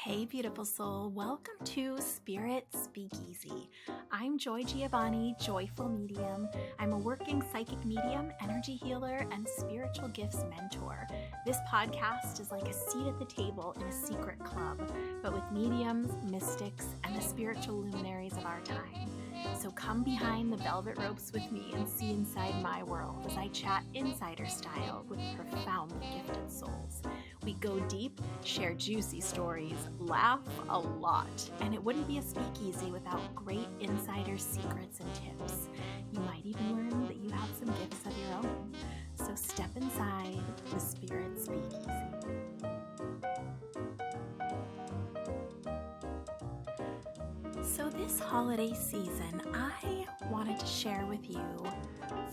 Hey, beautiful soul. Welcome to Spirit Speakeasy. I'm Joy Giovanni, Joyful Medium. I'm a working psychic medium, energy healer, and spiritual gifts mentor. This podcast is like a seat at the table in a secret club, but with mediums, mystics, and the spiritual luminaries of our time. So come behind the velvet ropes with me and see inside my world as I chat insider style with profoundly gifted souls. We go deep, share juicy stories, laugh a lot, and it wouldn't be a speakeasy without great insider secrets and tips. You might even learn that you have some gifts of your own. So step inside the Spirit Speakeasy. So this holiday season, I wanted to share with you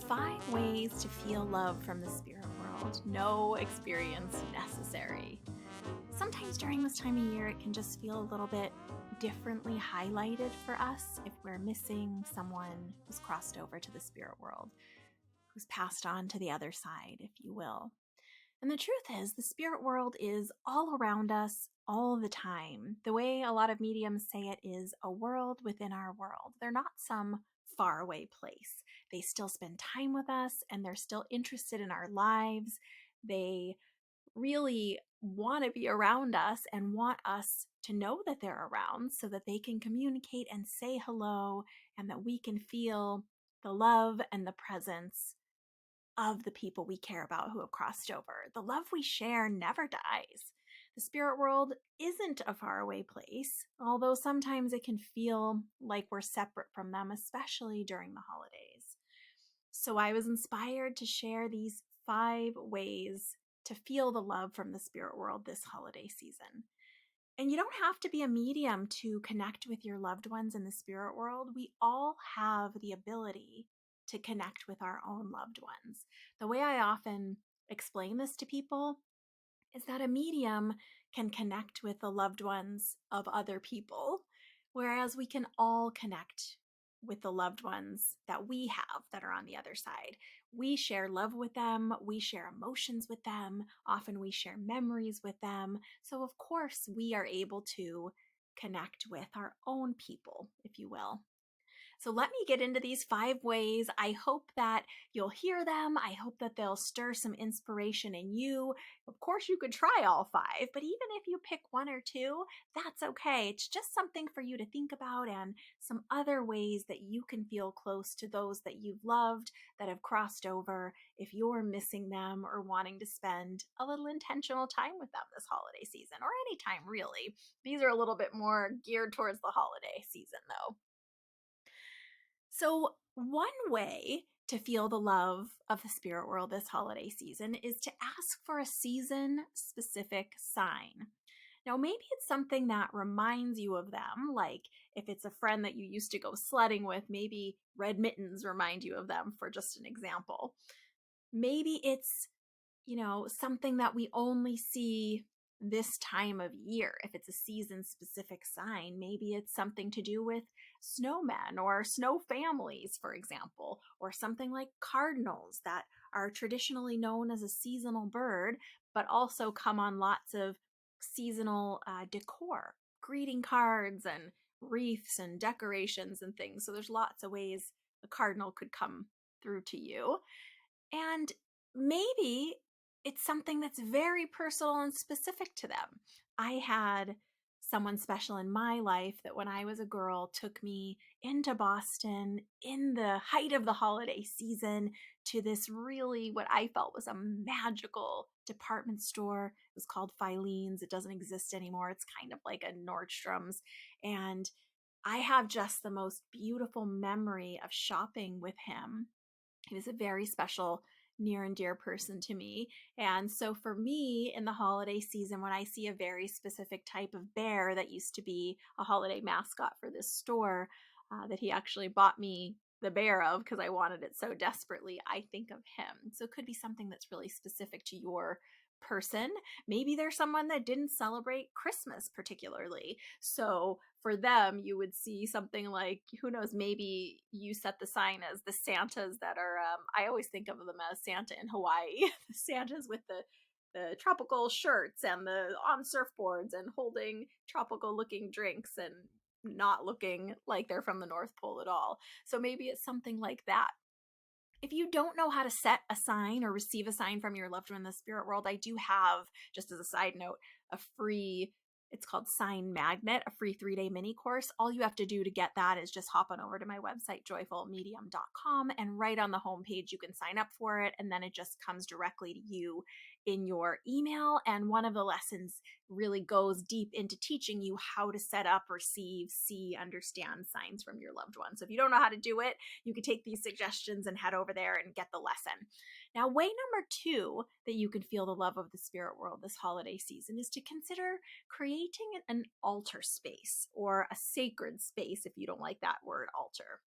5 ways to feel love from the spirit world. No experience necessary. Sometimes during this time of year, it can just feel a little bit differently highlighted for us if we're missing someone who's crossed over to the spirit world, who's passed on to the other side, if you will. And the truth is, the spirit world is all around us all the time. The way a lot of mediums say it is a world within our world. They're not some faraway place. They still spend time with us and they're still interested in our lives. They really want to be around us and want us to know that they're around so that they can communicate and say hello and that we can feel the love and the presence of the people we care about who have crossed over. The love we share never dies. The spirit world isn't a faraway place, although sometimes it can feel like we're separate from them, especially during the holidays. So I was inspired to share these 5 ways to feel the love from the spirit world this holiday season. And you don't have to be a medium to connect with your loved ones in the spirit world. We all have the ability to connect with our own loved ones. The way I often explain this to people is that a medium can connect with the loved ones of other people, whereas we can all connect with the loved ones that we have that are on the other side. We share love with them, we share emotions with them, often we share memories with them. So of course we are able to connect with our own people, if you will. So let me get into these 5 ways. I hope that you'll hear them. I hope that they'll stir some inspiration in you. Of course, you could try all 5, but even if you pick 1 or 2, that's okay. It's just something for you to think about and some other ways that you can feel close to those that you've loved that have crossed over if you're missing them or wanting to spend a little intentional time with them this holiday season or any time really. These are a little bit more geared towards the holiday season though. So, one way to feel the love of the spirit world this holiday season is to ask for a season specific sign. Now, maybe it's something that reminds you of them, like if it's a friend that you used to go sledding with, maybe red mittens remind you of them, for just an example. Maybe it's, something that we only see this time of year. If it's a season specific sign, maybe it's something to do with snowmen or snow families, for example, or something like cardinals that are traditionally known as a seasonal bird, but also come on lots of seasonal decor, greeting cards and wreaths and decorations and things. So there's lots of ways a cardinal could come through to you. And maybe it's something that's very personal and specific to them. I had someone special in my life that when I was a girl took me into Boston in the height of the holiday season to this really what I felt was a magical department store. It was called Filene's. It doesn't exist anymore. It's kind of like a Nordstrom's. And I have just the most beautiful memory of shopping with him. He was a very special, near and dear person to me. And so for me in the holiday season, when I see a very specific type of bear that used to be a holiday mascot for this store that he actually bought me the bear of because I wanted it so desperately, I think of him. So it could be something that's really specific to your person. Maybe there's someone that didn't celebrate Christmas particularly. So for them, you would see something like, who knows, maybe you set the sign as the Santas that are, I always think of them as Santa in Hawaii, the Santas with the the tropical shirts and the on surfboards and holding tropical looking drinks and not looking like they're from the North Pole at all. So maybe it's something like that. If you don't know how to set a sign or receive a sign from your loved one in the spirit world, I do have, just as a side note, a free, it's called Sign Magnet, a free 3-day mini course. All you have to do to get that is just hop on over to my website, joyfulmedium.com, and right on the homepage, you can sign up for it. And then it just comes directly to you in your email. And one of the lessons really goes deep into teaching you how to set up, receive, see, understand signs from your loved one. So if you don't know how to do it, you can take these suggestions and head over there and get the lesson. Now, way number 2 that you can feel the love of the spirit world this holiday season is to consider creating an altar space, or a sacred space if you don't like that word altar.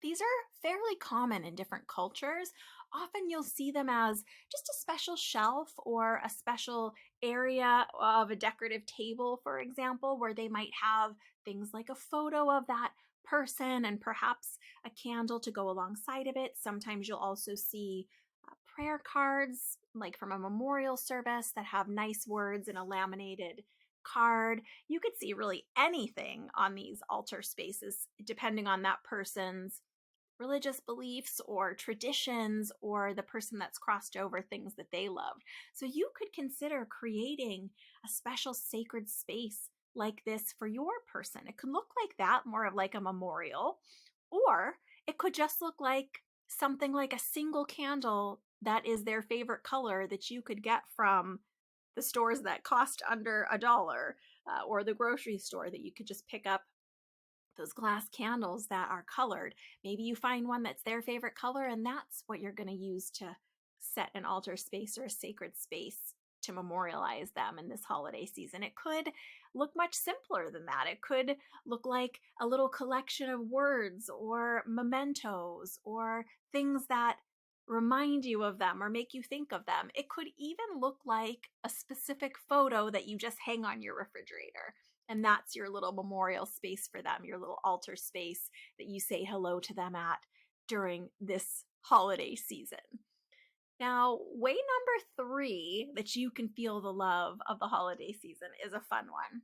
These are fairly common in different cultures. Often you'll see them as just a special shelf or a special area of a decorative table, for example, where they might have things like a photo of that person and perhaps a candle to go alongside of it. Sometimes you'll also see prayer cards, like from a memorial service, that have nice words in a laminated card. You could see really anything on these altar spaces, depending on that person's religious beliefs or traditions, or the person that's crossed over things that they loved. So you could consider creating a special sacred space like this for your person. It could look like that, more of like a memorial, or it could just look like something like a single candle that is their favorite color that you could get from the stores that cost under $1, or the grocery store that you could just pick up those glass candles that are colored. Maybe you find one that's their favorite color, and that's what you're going to use to set an altar space or a sacred space to memorialize them in this holiday season. It could look much simpler than that. It could look like a little collection of words or mementos or things that remind you of them or make you think of them. It could even look like a specific photo that you just hang on your refrigerator. And that's your little memorial space for them, your little altar space that you say hello to them at during this holiday season. Now, way number 3 that you can feel the love of the holiday season is a fun one.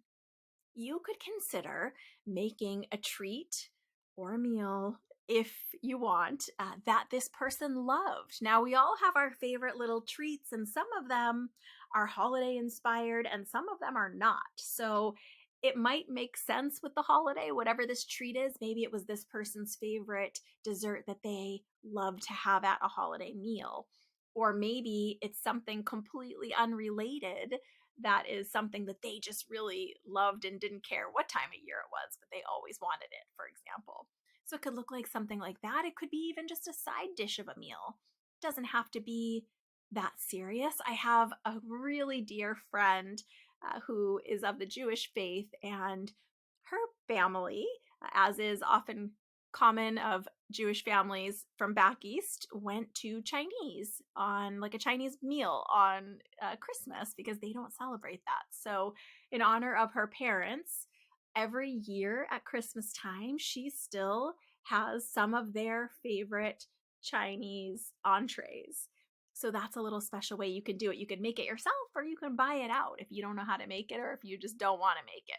You could consider making a treat or a meal, if you want, that this person loved. Now, we all have our favorite little treats, and some of them are holiday inspired and some of them are not. So it might make sense with the holiday, whatever this treat is. Maybe it was this person's favorite dessert that they love to have at a holiday meal. Or maybe it's something completely unrelated that is something that they just really loved and didn't care what time of year it was, but they always wanted it, for example. So it could look like something like that. It could be even just a side dish of a meal. It doesn't have to be that serious. I have a really dear friend who is of the Jewish faith, and her family, as is often common of Jewish families from back east, went to Chinese on like a Chinese meal on Christmas because they don't celebrate that. So in honor of her parents, every year at Christmas time, she still has some of their favorite Chinese entrees. So that's a little special way you can do it. You can make it yourself, or you can buy it out if you don't know how to make it, or if you just don't want to make it.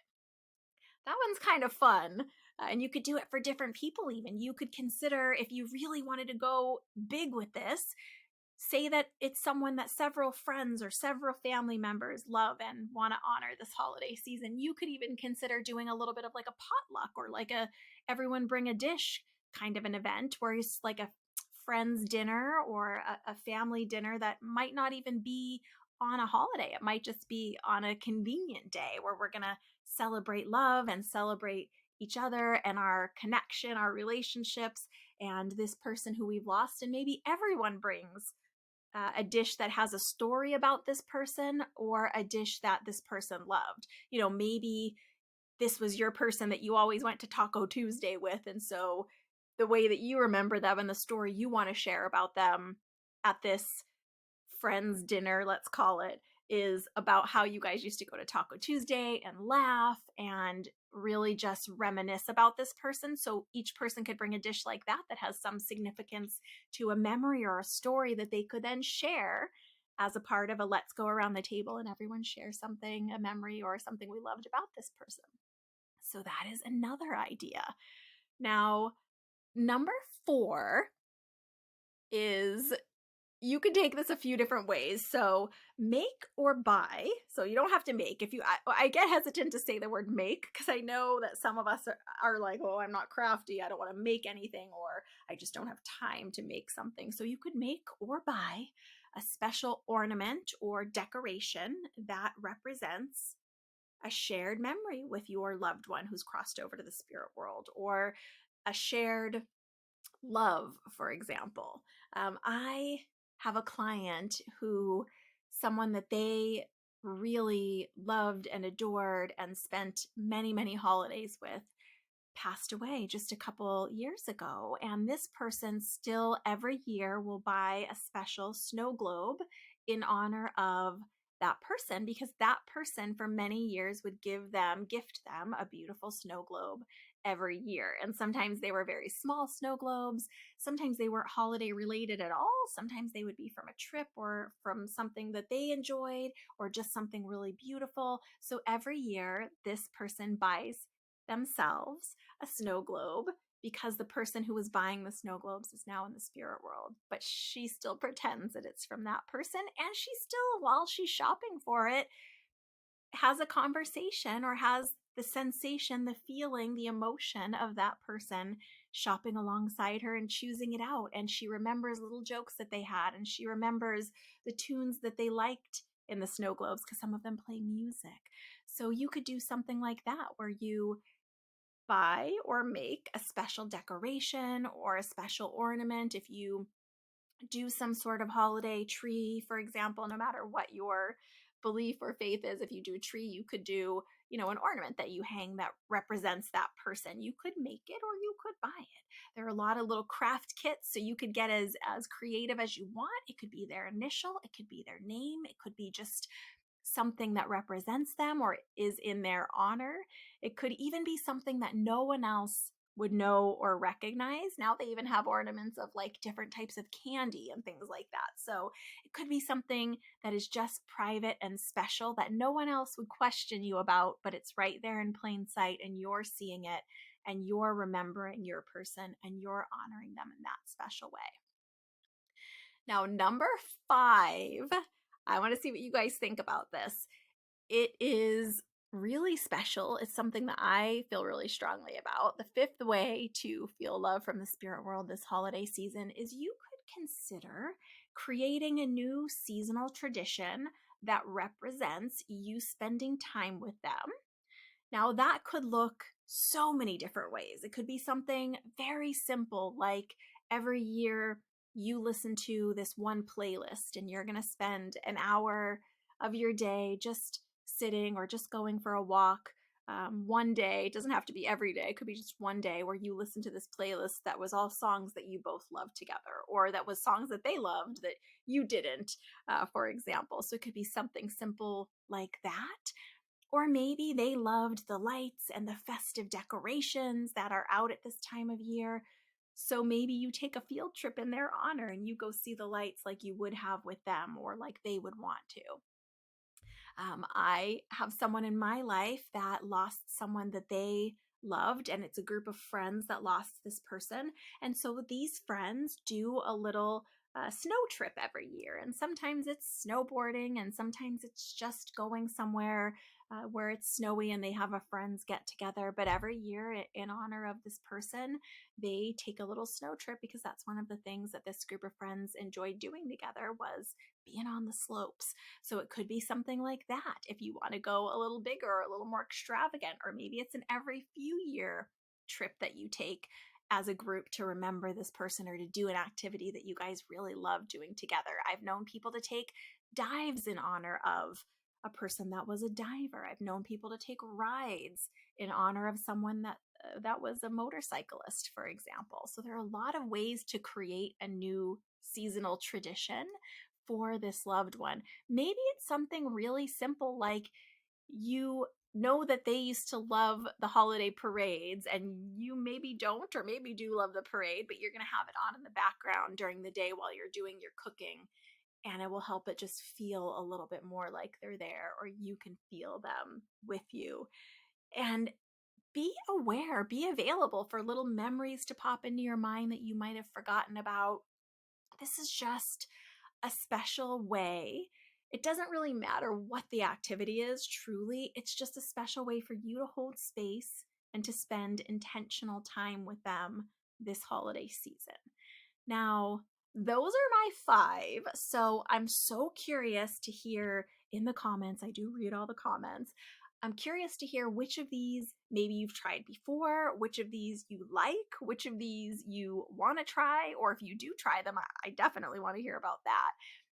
That one's kind of fun. And you could do it for different people even. You could consider, if you really wanted to go big with this, say that it's someone that several friends or several family members love and want to honor this holiday season. You could even consider doing a little bit of like a potluck, or like a everyone bring a dish kind of an event, where it's like a friends dinner or a family dinner that might not even be on a holiday. It might just be on a convenient day where we're going to celebrate love and celebrate each other and our connection, our relationships, and this person who we've lost. And maybe everyone brings a dish that has a story about this person, or a dish that this person loved. You know, maybe this was your person that you always went to Taco Tuesday with, and so the way that you remember them and the story you want to share about them at this friends dinner, let's call it, is about how you guys used to go to Taco Tuesday and laugh and really just reminisce about this person. So each person could bring a dish like that that has some significance to a memory or a story that they could then share as a part of a let's go around the table and everyone share something, a memory or something we loved about this person. So that is another idea. Now, number 4 is you can take this a few different ways. So make or buy. So you don't have to make. If you, I get hesitant to say the word make because I know that some of us are like, oh, I'm not crafty. I don't want to make anything, or I just don't have time to make something. So you could make or buy a special ornament or decoration that represents a shared memory with your loved one who's crossed over to the spirit world, or a shared love, for example. I have a client who, someone that they really loved and adored and spent many, many holidays with, passed away just a couple years ago. And this person still every year will buy a special snow globe in honor of that person, because that person for many years would gift them a beautiful snow globe every year. And sometimes they were very small snow globes. Sometimes they weren't holiday related at all. Sometimes they would be from a trip or from something that they enjoyed or just something really beautiful. So every year, this person buys themselves a snow globe because the person who was buying the snow globes is now in the spirit world, but she still pretends that it's from that person. And she still, while she's shopping for it, has a conversation or has the sensation, the feeling, the emotion of that person shopping alongside her and choosing it out. And she remembers little jokes that they had, and she remembers the tunes that they liked in the snow globes because some of them play music. So you could do something like that where you buy or make a special decoration or a special ornament. If you do some sort of holiday tree, for example, no matter what your belief or faith is, if you do a tree, you could do, an ornament that you hang that represents that person. You could make it or you could buy it. There are a lot of little craft kits, so you could get as creative as you want. It could be their initial, it could be their name, it could be just something that represents them or is in their honor. It could even be something that no one else would know or recognize. Now they even have ornaments of like different types of candy and things like that. So it could be something that is just private and special that no one else would question you about, but it's right there in plain sight and you're seeing it and you're remembering your person and you're honoring them in that special way. Now, number 5, I want to see what you guys think about this. It is really special. It's something that I feel really strongly about. The 5th way to feel love from the spirit world this holiday season is you could consider creating a new seasonal tradition that represents you spending time with them. Now, that could look so many different ways. It could be something very simple, like every year you listen to this one playlist and you're going to spend an hour of your day just sitting or just going for a walk. One day, it doesn't have to be every day, it could be just one day where you listen to this playlist that was all songs that you both loved together, or that was songs that they loved that you didn't, for example. So it could be something simple like that. Or maybe they loved the lights and the festive decorations that are out at this time of year. So maybe you take a field trip in their honor and you go see the lights like you would have with them or like they would want to. I have someone in my life that lost someone that they loved, and it's a group of friends that lost this person. And so these friends do a little snow trip every year. And sometimes it's snowboarding, and sometimes it's just going somewhere where it's snowy and they have a friends get together. But every year, in honor of this person, they take a little snow trip because that's one of the things that this group of friends enjoyed doing together was being on the slopes. So it could be something like that if you want to go a little bigger or a little more extravagant, or maybe it's an every few year trip that you take as a group to remember this person or to do an activity that you guys really love doing together. I've known people to take dives in honor of a person that was a diver. I've known people to take rides in honor of someone that was a motorcyclist, for example. So there are a lot of ways to create a new seasonal tradition for this loved one. Maybe it's something really simple like you know that they used to love the holiday parades and you maybe don't, or maybe do love the parade, but you're going to have it on in the background during the day while you're doing your cooking and it will help it just feel a little bit more like they're there, or you can feel them with you. And be aware, be available for little memories to pop into your mind that you might have forgotten about. This is just a special way. It doesn't really matter what the activity is, truly. It's just a special way for you to hold space and to spend intentional time with them this holiday season. Now, those are my 5. So I'm so curious to hear in the comments. I do read all the comments. I'm curious to hear which of these maybe you've tried before, which of these you like, which of these you want to try, or if you do try them, I definitely want to hear about that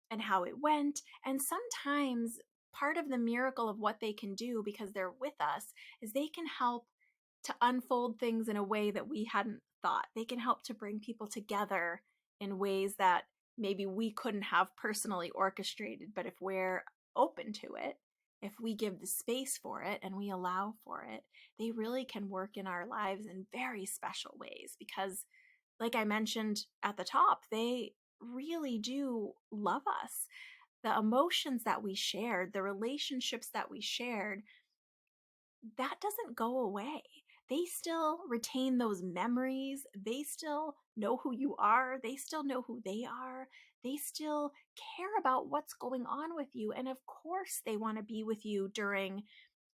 and how it went. And sometimes part of the miracle of what they can do, because they're with us, is they can help to unfold things in a way that we hadn't thought. They can help to bring people together in ways that maybe we couldn't have personally orchestrated. But if we're open to it, if we give the space for it and we allow for it, they really can work in our lives in very special ways because, like I mentioned at the top, they really do love us. The emotions that we shared, the relationships that we shared, that doesn't go away. They still retain those memories. They still know who you are. They still know who they are. They still care about what's going on with you. And of course, they want to be with you during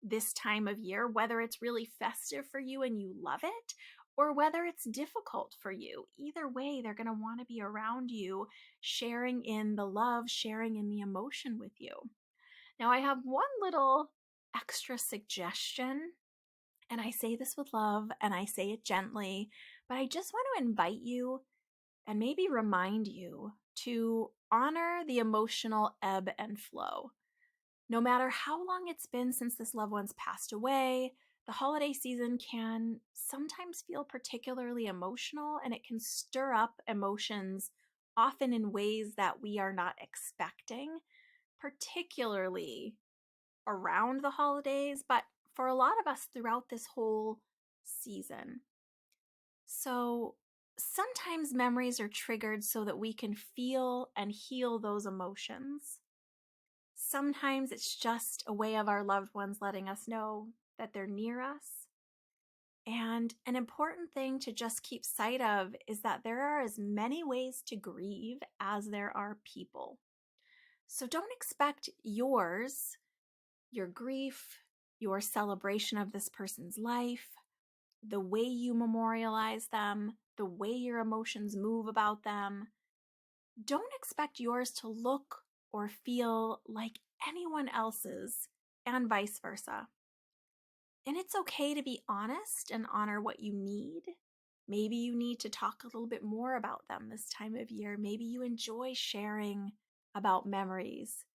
this time of year, whether it's really festive for you and you love it, or whether it's difficult for you. Either way, they're going to want to be around you, sharing in the love, sharing in the emotion with you. Now, I have one little extra suggestion, and I say this with love and I say it gently, but I just want to invite you and maybe remind you to honor the emotional ebb and flow. No matter how long it's been since this loved one's passed away, the holiday season can sometimes feel particularly emotional, and it can stir up emotions often in ways that we are not expecting, particularly around the holidays, but for a lot of us throughout this whole season. So sometimes memories are triggered so that we can feel and heal those emotions. Sometimes it's just a way of our loved ones letting us know that they're near us. And an important thing to just keep sight of is that there are as many ways to grieve as there are people. So don't expect your grief, your celebration of this person's life, the way you memorialize them, the way your emotions move about them. Don't expect yours to look or feel like anyone else's, and vice versa. And it's okay to be honest and honor what you need. Maybe you need to talk a little bit more about them this time of year. Maybe you enjoy sharing about memories.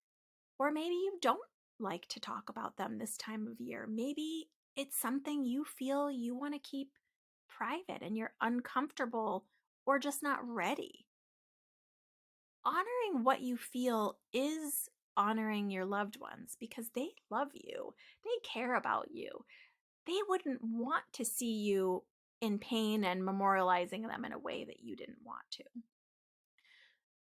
Or maybe you don't like to talk about them this time of year. Maybe it's something you feel you want to keep private and you're uncomfortable or just not ready. Honoring what you feel is honoring your loved ones because they love you. They care about you. They wouldn't want to see you in pain and memorializing them in a way that you didn't want to.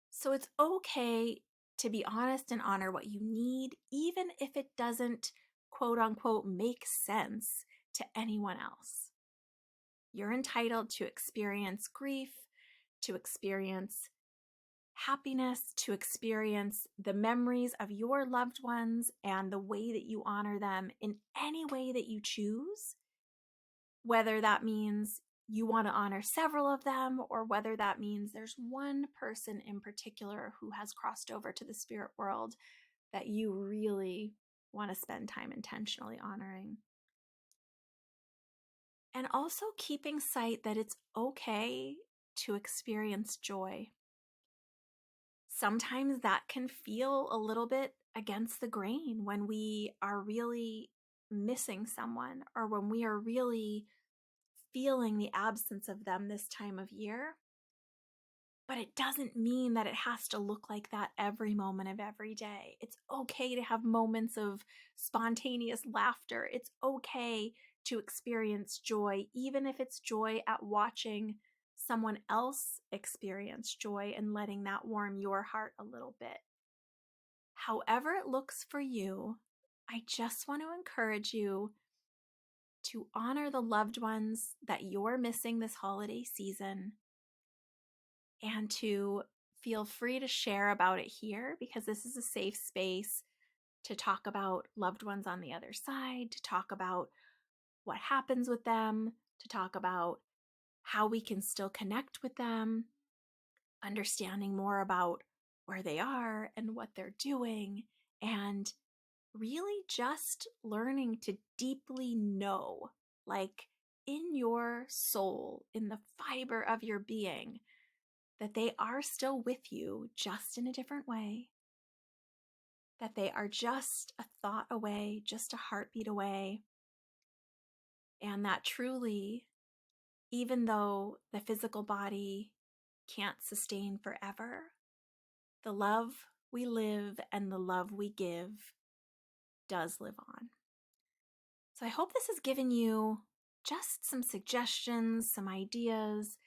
So it's okay to be honest and honor what you need, even if it doesn't, quote unquote, make sense to anyone else. You're entitled to experience grief, to experience happiness, to experience the memories of your loved ones and the way that you honor them in any way that you choose, whether that means you want to honor several of them, or whether that means there's one person in particular who has crossed over to the spirit world that you really want to spend time intentionally honoring. And also keeping sight that it's okay to experience joy. Sometimes that can feel a little bit against the grain when we are really missing someone, or when we are really feeling the absence of them this time of year. But it doesn't mean that it has to look like that every moment of every day. It's okay to have moments of spontaneous laughter. It's okay to experience joy, even if it's joy at watching someone else experience joy and letting that warm your heart a little bit. however it looks for you, I just want to encourage you to honor the loved ones that you're missing this holiday season and to feel free to share about it here because this is a safe space to talk about loved ones on the other side, to talk about what happens with them, to talk about how we can still connect with them, understanding more about where they are and what they're doing, and really just learning to deeply know, like in your soul, in the fiber of your being, that they are still with you, just in a different way, that they are just a thought away, just a heartbeat away, and that truly, even though the physical body can't sustain forever, the love we live and the love we give does live on. So I hope this has given you just some suggestions, some ideas,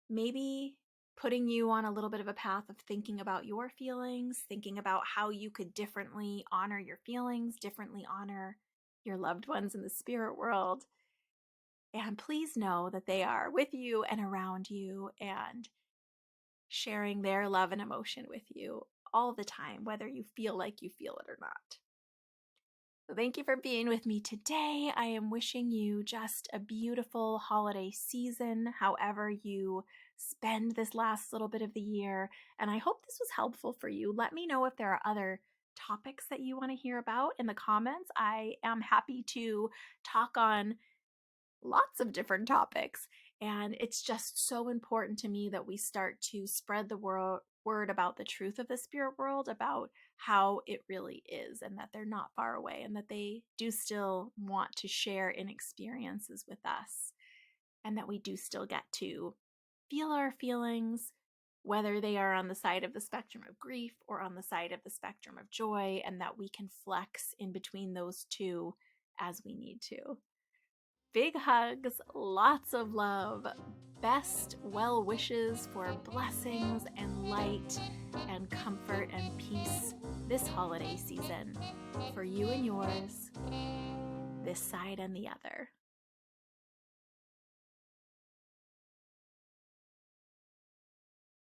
maybe putting you on a little bit of a path of thinking about your feelings, thinking about how you could differently honor your feelings, differently honor your loved ones in the spirit world. And please know that they are with you and around you and sharing their love and emotion with you all the time, whether you feel like you feel it or not. So thank you for being with me today. I am wishing you just a beautiful holiday season, however you spend this last little bit of the year. And I hope this was helpful for you. Let me know if there are other topics that you want to hear about in the comments. I am happy to talk on lots of different topics. And it's just so important to me that we start to spread the word about the truth of the spirit world, about how it really is, and that they're not far away, and that they do still want to share in experiences with us, and that we do still get to feel our feelings, whether they are on the side of the spectrum of grief or on the side of the spectrum of joy, and that we can flex in between those two as we need to. Big hugs, lots of love, best well wishes for blessings and light and comfort and peace this holiday season for you and yours, this side and the other.